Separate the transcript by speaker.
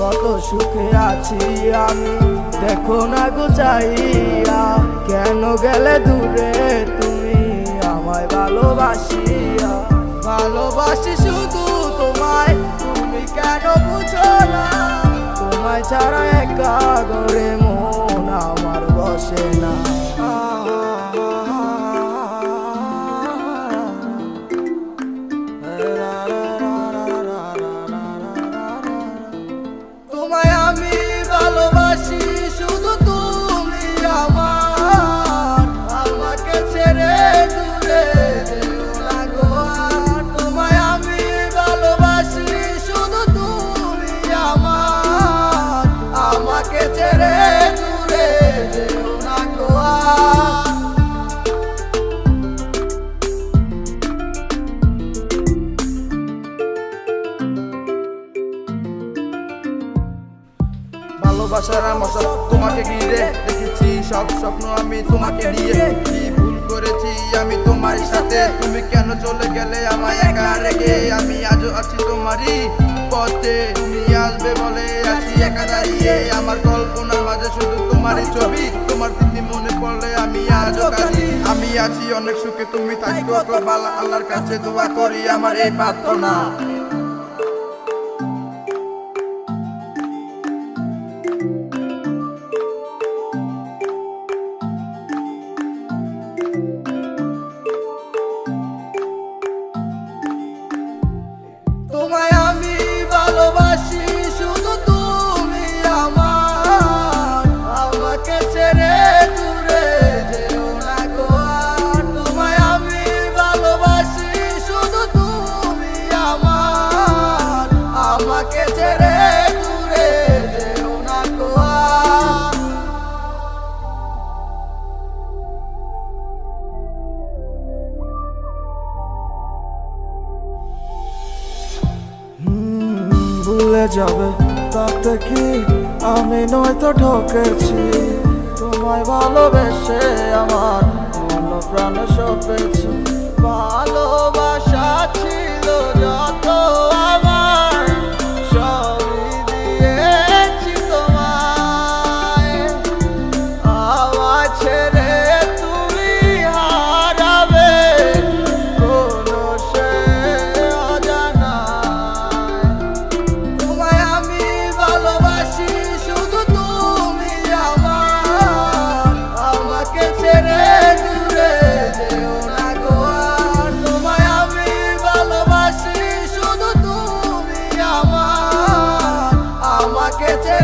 Speaker 1: কত সুখে আছি আমি, দেখো না গো চাইয়া, কেন গেলে দূরে তুমি আমায় ভালোবাসিয়া। ভালোবাসি শুধু তোমায়, তুমি কেন বুঝো না, তোমায় ছাড়া একা ঘরে মন আমার বসে না। তোমায় আমি ভালোবাসি শুধু তুমি আমার, আমাকে ছেড়ে দূরে যেও না গো আর। তোমায় আমি ভালোবাসি শুধু তুমি আমার, আমাকে ছেড়ে দূরে যেও না গো আর। ভালোবাসার আমার সব তোমাকে ঘিরে, দেখেছি সব স্বপ্ন আমি তোমাকে নিয়ে। কি ভুল করেছি আমি তোমার সাথে, তুমি কেন চলে গেলে আমায় একা রেখে। আমি আজও আছি তোমারই পথে, তুমি আসবে বলে আছি একা দাঁড়িয়ে। আমার কল্পনার মাঝে শুধু তোমারই ছবি, তোমার স্মৃতি মনে পড়লে আমি আজও কাঁদি। আমি আছি অনেক সুখে, তুমি থাকো ভালো, আল্লাহর কাছে দোয়া করি আমার এই প্রার্থনা। তোমায় আমি ভালোবাসি শুধু তুমি আমার, আমাকে ছেড়ে দূরে যেও না গো আর। তোমায় আমি ভালোবাসি শুধু তুমি আমার, আমাকে ছেড়ে দূরে যেও না গো আর। ভুলে যাবে তাতে কি আমি নয়তো ঠকেছি, তোমায় ভালোবেসে আমার মন প্রাণে সপেছি। ভালোবাসা ছিল যত আমার, সবই দিয়েছি তোমায়। আমায় ছেড়ে তুমি হারাবে কোনো সে অজানায়। তোমায় আমি ভালোবাসি শুধু তুমি আমার, আমাকে ছেড়ে দূরে যেও না গো আর। তোমায় আমি ভালোবাসি শুধু তুমি আমার, আমাকে ছেড়ে